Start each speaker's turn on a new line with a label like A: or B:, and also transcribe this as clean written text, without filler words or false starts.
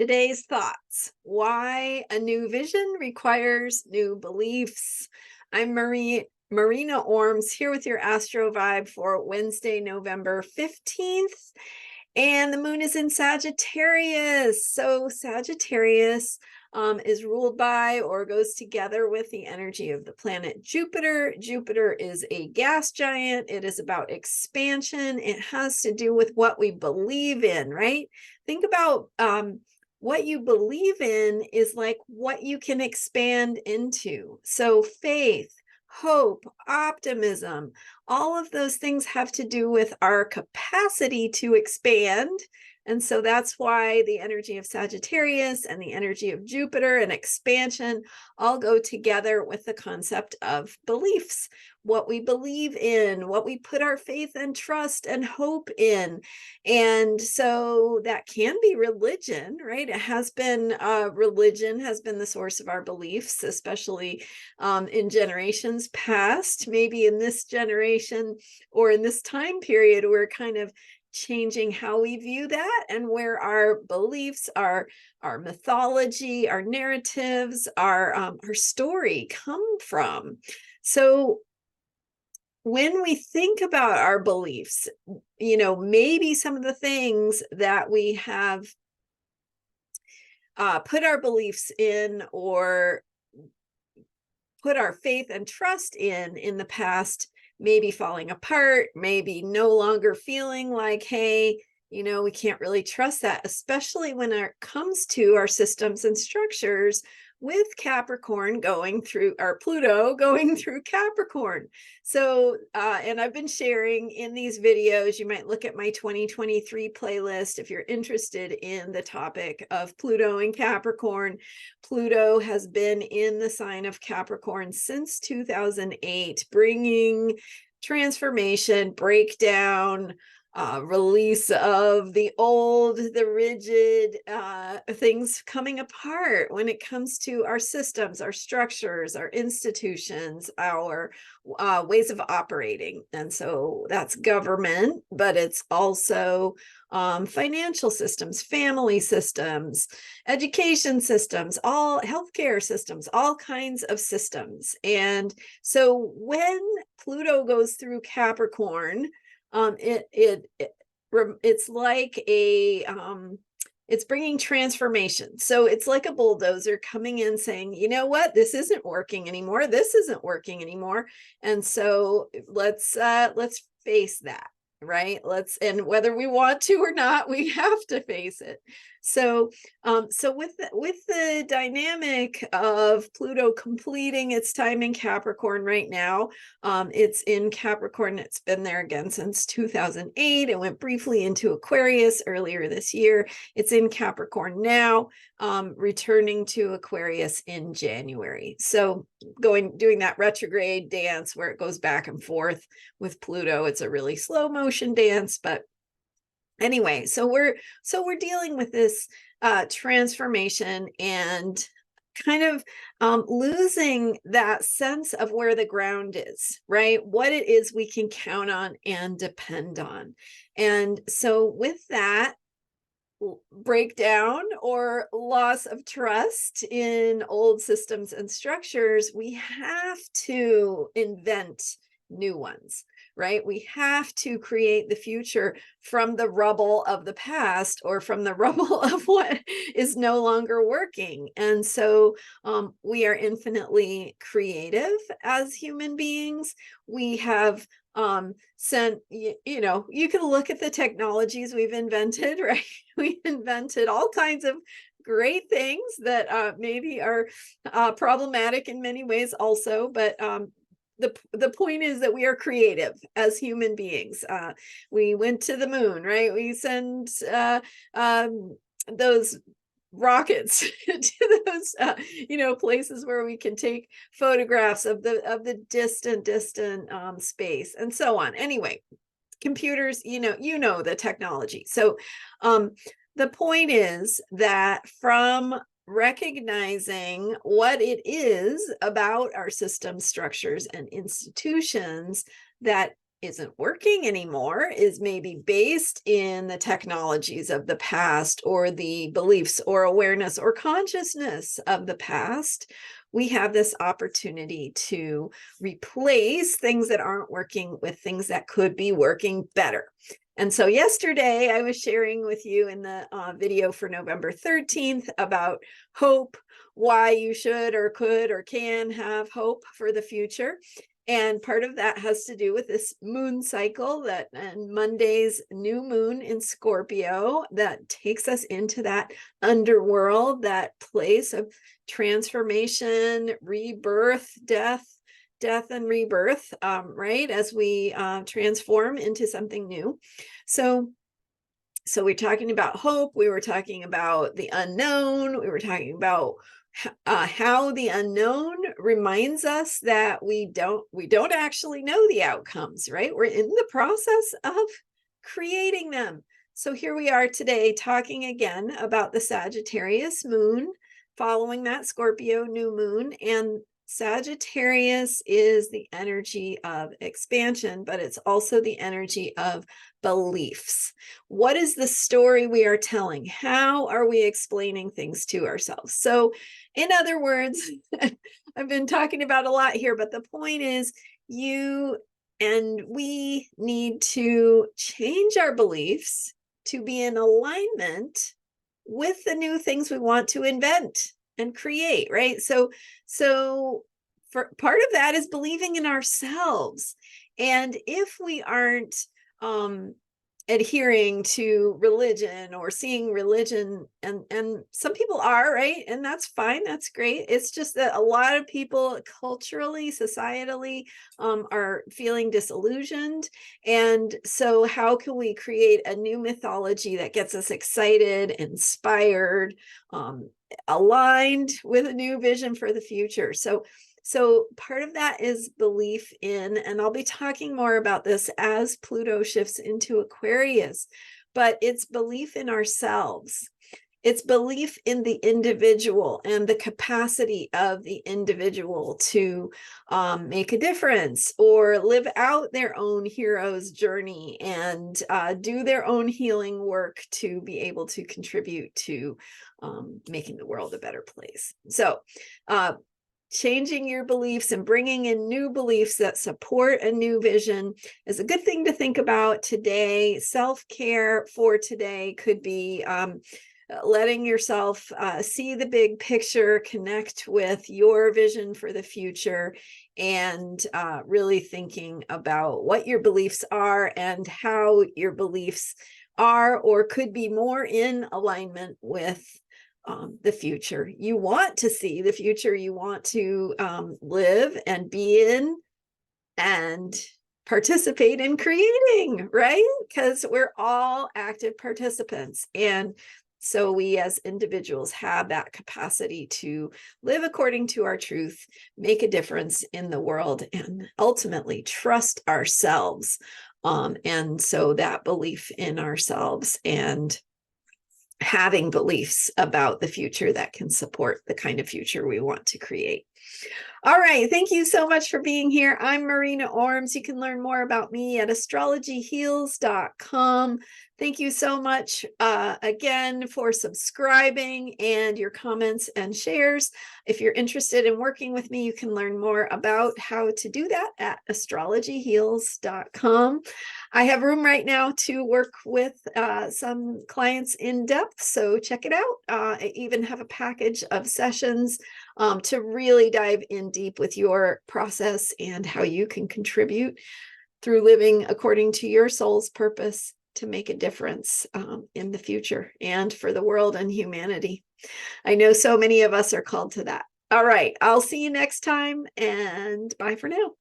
A: Today's thoughts: why a new vision requires new beliefs. I'm Marina Ormes here with your Astro vibe for Wednesday, November 15th. And the moon is in Sagittarius. So Sagittarius is ruled by or goes together with the energy of the planet Jupiter. Jupiter is a gas giant. It is about expansion. It has to do with what we believe in, right? Think about what you believe in is like what you can expand into. So faith, hope, optimism, all of those things have to do with our capacity to expand. And so that's why the energy of Sagittarius and the energy of Jupiter and expansion all go together with the concept of beliefs, what we believe in, what we put our faith and trust and hope in. And so that can be religion, right? It has been, religion has been the source of our beliefs, especially in generations past. Maybe in this generation or in this time period, we're kind of changing how we view that and where our beliefs, our mythology, our narratives, our story come from. So when we think about our beliefs, maybe some of the things that we have put our beliefs in or put our faith and trust in the past, maybe falling apart, maybe no longer feeling like, hey, we can't really trust that, especially when it comes to our systems and structures with Capricorn going through, or Pluto going through Capricorn. So, and I've been sharing in these videos, you might look at my 2023 playlist if you're interested in the topic of Pluto and Capricorn. Pluto has been in the sign of Capricorn since 2008, bringing transformation, breakdown, release of the old, the rigid, things coming apart when it comes to our systems, our structures, our institutions, our ways of operating. And so that's government, but it's also financial systems, family systems, education systems, all healthcare systems, all kinds of systems. And so when Pluto goes through Capricorn, it's like it's bringing transformation. So it's like a bulldozer coming in saying, you know what, this isn't working anymore. This isn't working anymore. And so let's face that, right? And whether we want to or not, we have to face it. So with the dynamic of Pluto completing its time in Capricorn right now, it's in Capricorn. It's been there again since 2008. It went briefly into Aquarius earlier this year. It's in Capricorn now, returning to Aquarius in January. So doing that retrograde dance where it goes back and forth with Pluto. It's a really slow motion dance, but anyway, so we're dealing with this transformation and kind of losing that sense of where the ground is, right? What it is we can count on and depend on. And so with that breakdown or loss of trust in old systems and structures, we have to invent new ones, right? We have to create the future from the rubble of the past or from the rubble of what is no longer working. And so we are infinitely creative as human beings. We have you can look at the technologies we've invented, right? We invented all kinds of great things that maybe are problematic in many ways also, but the point is that we are creative as human beings. We went to the moon, right? We send those rockets to those places where we can take photographs of the distant space and so on. Anyway, computers, the technology. So the point is that from recognizing what it is about our systems, structures, and institutions that isn't working anymore is maybe based in the technologies of the past, or the beliefs or awareness or consciousness of the past, we have this opportunity to replace things that aren't working with things that could be working better. And so yesterday I was sharing with you in the video for November 13th about hope, why you should or could or can have hope for the future. And part of that has to do with this moon cycle, that and Monday's new moon in Scorpio that takes us into that underworld, that place of transformation, rebirth, death and rebirth, right? As we transform into something new. So we're talking about hope. We were talking about the unknown. We were talking about how the unknown reminds us that we don't actually know the outcomes, right? We're in the process of creating them. So here we are today talking again about the Sagittarius moon following that Scorpio new moon. And Sagittarius is the energy of expansion, but it's also the energy of beliefs. What is the story we are telling? How are we explaining things to ourselves? So, in other words, I've been talking about a lot here, but the point is you and we need to change our beliefs to be in alignment with the new things we want to invent and create, right? So for part of that is believing in ourselves. And if we aren't adhering to religion or seeing religion, and some people are, right? And that's fine, that's great. It's just that a lot of people culturally, societally, are feeling disillusioned. And so how can we create a new mythology that gets us excited, inspired, aligned with a new vision for the future? So part of that is belief in, and I'll be talking more about this as Pluto shifts into Aquarius, but it's belief in ourselves. It's belief in the individual and the capacity of the individual to make a difference or live out their own hero's journey and do their own healing work to be able to contribute to making the world a better place. So changing your beliefs and bringing in new beliefs that support a new vision is a good thing to think about today. Self-care for today could be letting yourself see the big picture, connect with your vision for the future, and really thinking about what your beliefs are and how your beliefs are or could be more in alignment with the future you want to see, the future you want to live and be in and participate in creating, right? Because we're all active participants. And so we as individuals have that capacity to live according to our truth, make a difference in the world, and ultimately trust ourselves. And so that belief in ourselves and having beliefs about the future that can support the kind of future we want to create. All right. Thank you so much for being here. I'm Marina Ormes. You can learn more about me at astrologyheals.com. Thank you so much again for subscribing and your comments and shares. If you're interested in working with me, you can learn more about how to do that at astrologyheals.com. I have room right now to work with some clients in depth, so check it out. I even have a package of sessions to really dive in deep with your process and how you can contribute through living according to your soul's purpose to make a difference in the future and for the world and humanity. I know so many of us are called to that. All right, I'll see you next time, and bye for now.